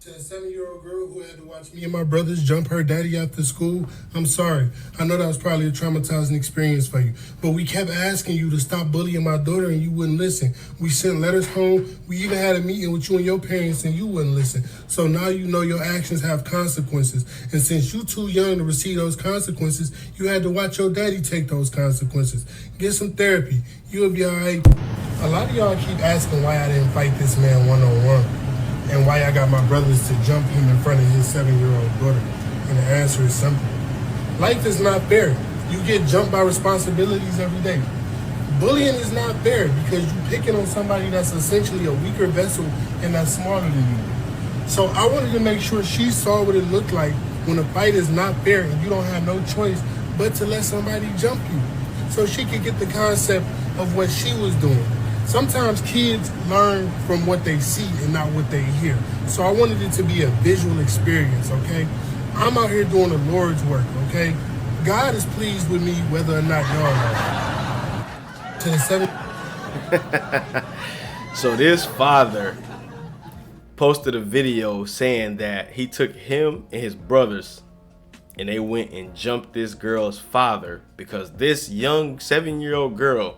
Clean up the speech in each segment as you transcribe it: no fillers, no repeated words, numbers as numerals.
To a 7-year-old girl who had to watch me and my brothers jump her daddy after school, I'm sorry. I know that was probably a traumatizing experience for you. But we kept asking you to stop bullying my daughter and you wouldn't listen. We sent letters home. We even had a meeting with you and your parents and you wouldn't listen. So now you know your actions have consequences. And since you too young to receive those consequences, you had to watch your daddy take those consequences. Get some therapy. You'll be alright. A lot of y'all keep asking why I didn't fight this man one-on-one and why I got my brothers to jump him in front of his 7-year-old daughter. And the answer is simple. Life is not fair. You get jumped by responsibilities every day. Bullying is not fair because you're picking on somebody that's essentially a weaker vessel and that's smaller than you. So I wanted to make sure she saw what it looked like when a fight is not fair and you don't have no choice but to let somebody jump you. So she could get the concept of what she was doing. Sometimes kids learn from what they see and not what they hear. So I wanted it to be a visual experience, okay? I'm out here doing the Lord's work, okay? God is pleased with me whether or not y'all are. To the seven. So this father posted a video saying that he took him and his brothers and they went and jumped this girl's father because this young 7-year-old girl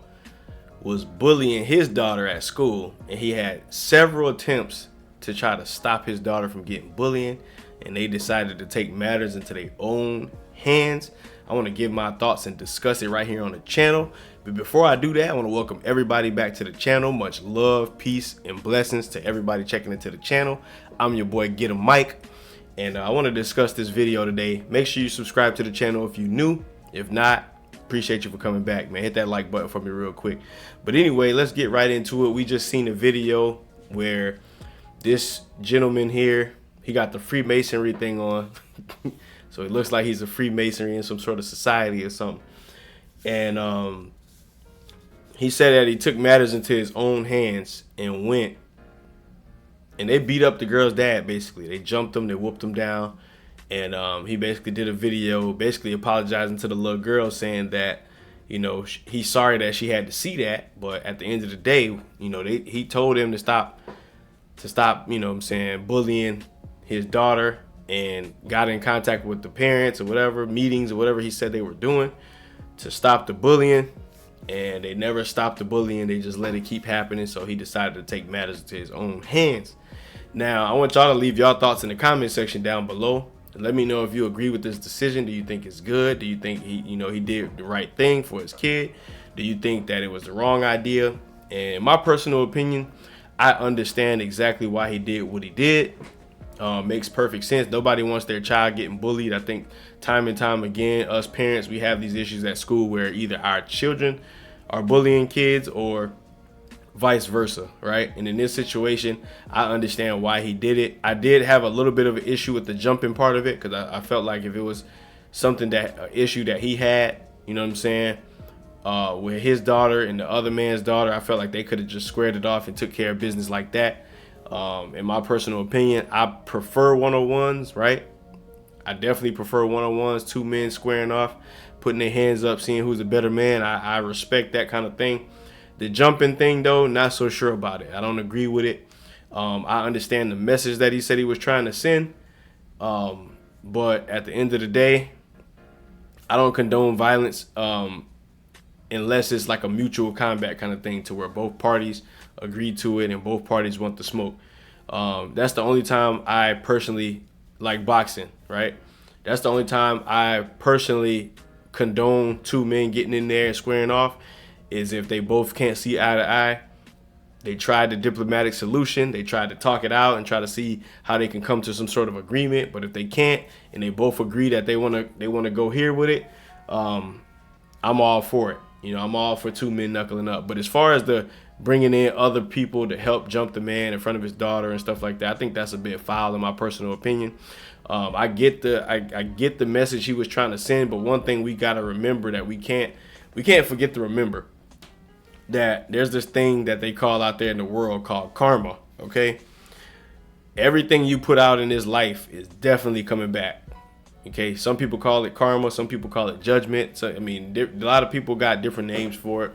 was bullying his daughter at school, and he had several attempts to try to stop his daughter from getting bullying, and they decided to take matters into their own hands. I want to give my thoughts and discuss it right here on the channel. But before I do that, I want to welcome everybody back to the channel. Much love, peace, and blessings to everybody checking into the channel. I'm your boy Get a Mic, and I want to discuss this video today. Make sure you subscribe to the channel if you're new. If not, appreciate you for coming back, man. Hit that like button for me real quick. But anyway, let's get right into it. We just seen a video where this gentleman here, he got the Freemasonry thing on. So it looks like he's a Freemasonry in some sort of society or something. And he said that he took matters into his own hands and went and they beat up the girl's dad. Basically, they jumped him, they whooped him down. And he basically did a video basically apologizing to the little girl, saying that, you know, he's sorry that she had to see that. But at the end of the day, you know, he told him to stop, you know what I'm saying, bullying his daughter, and got in contact with the parents or whatever, meetings or whatever he said they were doing to stop the bullying. And they never stopped the bullying. They just let it keep happening. So he decided to take matters into his own hands. Now, I want y'all to leave y'all thoughts in the comment section down below. Let me know if you agree with this decision. Do you think it's good? Do you think he did the right thing for his kid? Do you think that it was the wrong idea? And in my personal opinion, I understand exactly why he did what he did. Makes perfect sense. Nobody wants their child getting bullied. I think time and time again, us parents, we have these issues at school where either our children are bullying kids or vice versa, right? And in this situation, I understand why he did it. I did have a little bit of an issue with the jumping part of it because I felt like if it was something that an issue that he had, you know what I'm saying, with his daughter and the other man's daughter, I felt like they could have just squared it off and took care of business like that. In my personal opinion, I prefer one-on-ones, right? I definitely prefer one-on-ones, two men squaring off, putting their hands up, seeing who's a better man. I respect that kind of thing. The jumping thing, though, not so sure about it. I don't agree with it. I understand the message that he said he was trying to send. But at the end of the day, I don't condone violence unless it's like a mutual combat kind of thing to where both parties agree to it and both parties want the smoke. That's the only time I personally like boxing, right? That's the only time I personally condone two men getting in there and squaring off, is if they both can't see eye to eye. They tried the diplomatic solution. They tried to talk it out and try to see how they can come to some sort of agreement. But if they can't, and they both agree that they want to go here with it, I'm all for it. You know, I'm all for two men knuckling up. But as far as the bringing in other people to help jump the man in front of his daughter and stuff like that, I think that's a bit foul in my personal opinion. I get the message he was trying to send, but one thing we got to remember that we can't forget to remember that there's this thing that they call out there in the world called karma, okay? Everything you put out in this life is definitely coming back, okay? Some people call it karma, some people call it judgment. So, I mean, a lot of people got different names for it,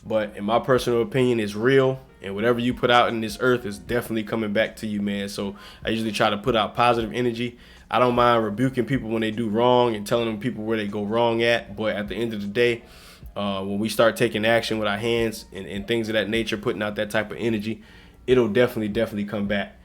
but in my personal opinion, it's real. And whatever you put out in this earth is definitely coming back to you, man. So I usually try to put out positive energy. I don't mind rebuking people when they do wrong and telling them people where they go wrong at. But at the end of the day, when we start taking action with our hands and things of that nature, putting out that type of energy, it'll definitely come back.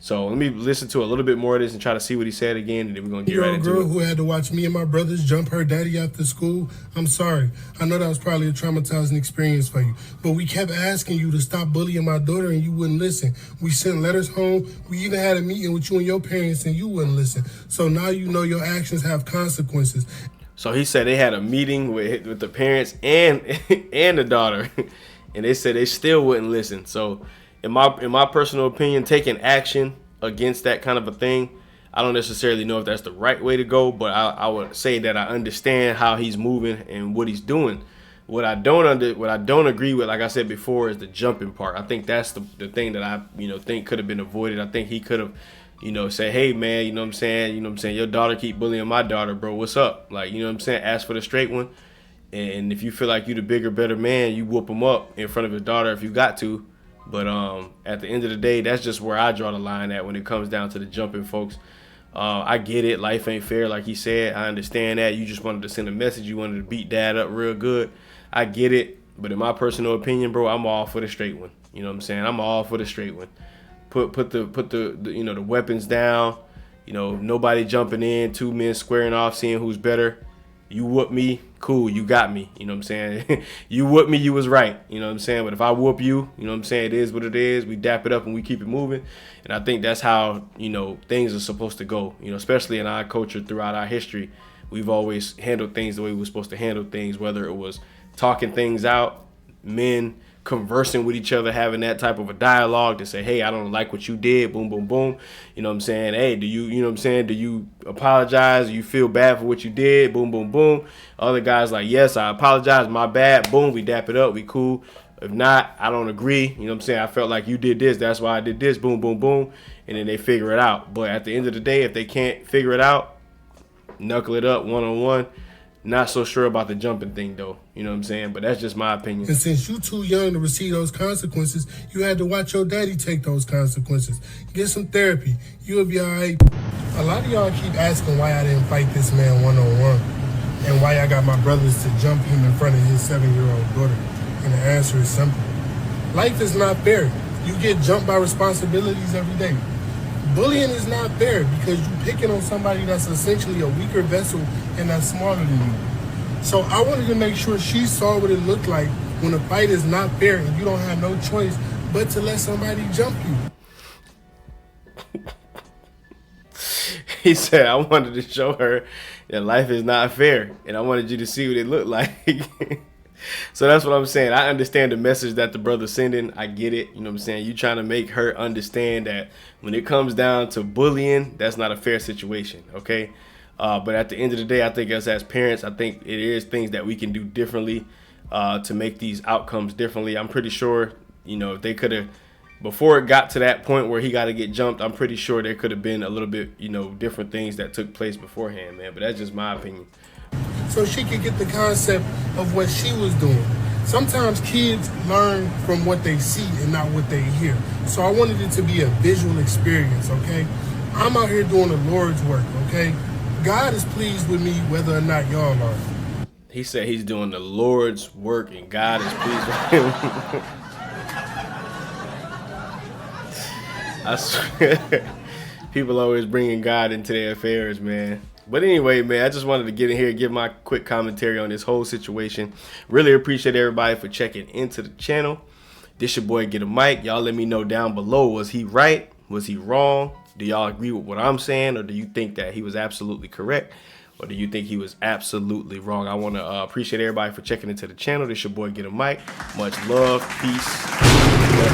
So let me listen to a little bit more of this and try to see what he said again, and then we're going to get right into it. Girl who had to watch me and my brothers jump her daddy after school, I'm sorry. I know that was probably a traumatizing experience for you, but we kept asking you to stop bullying my daughter and you wouldn't listen. We sent letters home. We even had a meeting with you and your parents and you wouldn't listen. So now you know your actions have consequences. So he said they had a meeting with the parents and and the daughter, and they said they still wouldn't listen. So in my personal opinion, taking action against that kind of a thing, I don't necessarily know if that's the right way to go, but I would say that I understand how he's moving and what he's doing. What I don't agree with, like I said before, is the jumping part. I think that's the thing that I think could have been avoided. I think he could have say, hey man, you know what I'm saying, your daughter keep bullying my daughter, bro. What's up? Like, ask for the straight one. And if you feel like you the bigger, better man, you whoop him up in front of his daughter if you got to. But at the end of the day, that's just where I draw the line at when it comes down to the jumping, folks. I get it. Life ain't fair, like he said. I understand that. You just wanted to send a message. You wanted to beat dad up real good. I get it. But in my personal opinion, bro, I'm all for the straight one. You know what I'm saying? I'm all for the straight one. Put the weapons down. Nobody jumping in. Two men squaring off, seeing who's better. You whoop me, cool, you got me. You know what I'm saying? You whoop me, you was right. You know what I'm saying? But if I whoop you, you know what I'm saying? It is what it is. We dap it up and we keep it moving. And I think that's how, things are supposed to go. Especially in our culture throughout our history, we've always handled things the way we were supposed to handle things, whether it was talking things out, men conversing with each other, having that type of a dialogue to say, hey, I don't like what you did, boom, boom, boom. You know what I'm saying? Hey, do you apologize? Do you feel bad for what you did? Boom, boom, boom. Other guys like, yes, I apologize, my bad. Boom, we dap it up, we cool. If not, I don't agree. You know what I'm saying? I felt like you did this, that's why I did this, boom, boom, boom. And then they figure it out. But at the end of the day, if they can't figure it out, knuckle it up one-on-one. Not so sure about the jumping thing, though. You know what I'm saying? But that's just my opinion. And since you too young to receive those consequences, you had to watch your daddy take those consequences. Get some therapy. You'll be all right. A lot of y'all keep asking why I didn't fight this man one-on-one and why I got my brothers to jump him in front of his 7-year-old daughter. And the answer is simple. Life is not fair. You get jumped by responsibilities every day. Bullying is not fair because you're picking on somebody that's essentially a weaker vessel and that's smaller than you. So I wanted to make sure she saw what it looked like when a fight is not fair and you don't have no choice but to let somebody jump you. He said, I wanted to show her that life is not fair and I wanted you to see what it looked like. So that's what I'm saying. I understand the message that the brother's sending. I get it. You know what I'm saying? You trying to make her understand that when it comes down to bullying, that's not a fair situation, okay? But at the end of the day, I think as parents, I think it is things that we can do differently to make these outcomes differently. I'm pretty sure, if they could have, before it got to that point where he got to get jumped, I'm pretty sure there could have been a little bit, different things that took place beforehand, man. But that's just my opinion. So she could get the concept of what she was doing. Sometimes kids learn from what they see and not what they hear. So I wanted it to be a visual experience, okay? I'm out here doing the Lord's work, okay? God is pleased with me whether or not y'all are. He said he's doing the Lord's work and God is pleased with him. I swear, people always bringing God into their affairs, man. But anyway, man, I just wanted to get in here and give my quick commentary on this whole situation. Really appreciate everybody for checking into the channel. This your boy Get a Mic. Y'all let me know down below. Was he right? Was he wrong? Do y'all agree with what I'm saying? Or do you think that he was absolutely correct? Or do you think he was absolutely wrong? I want to appreciate everybody for checking into the channel. This your boy Get a Mic. Much love. Peace.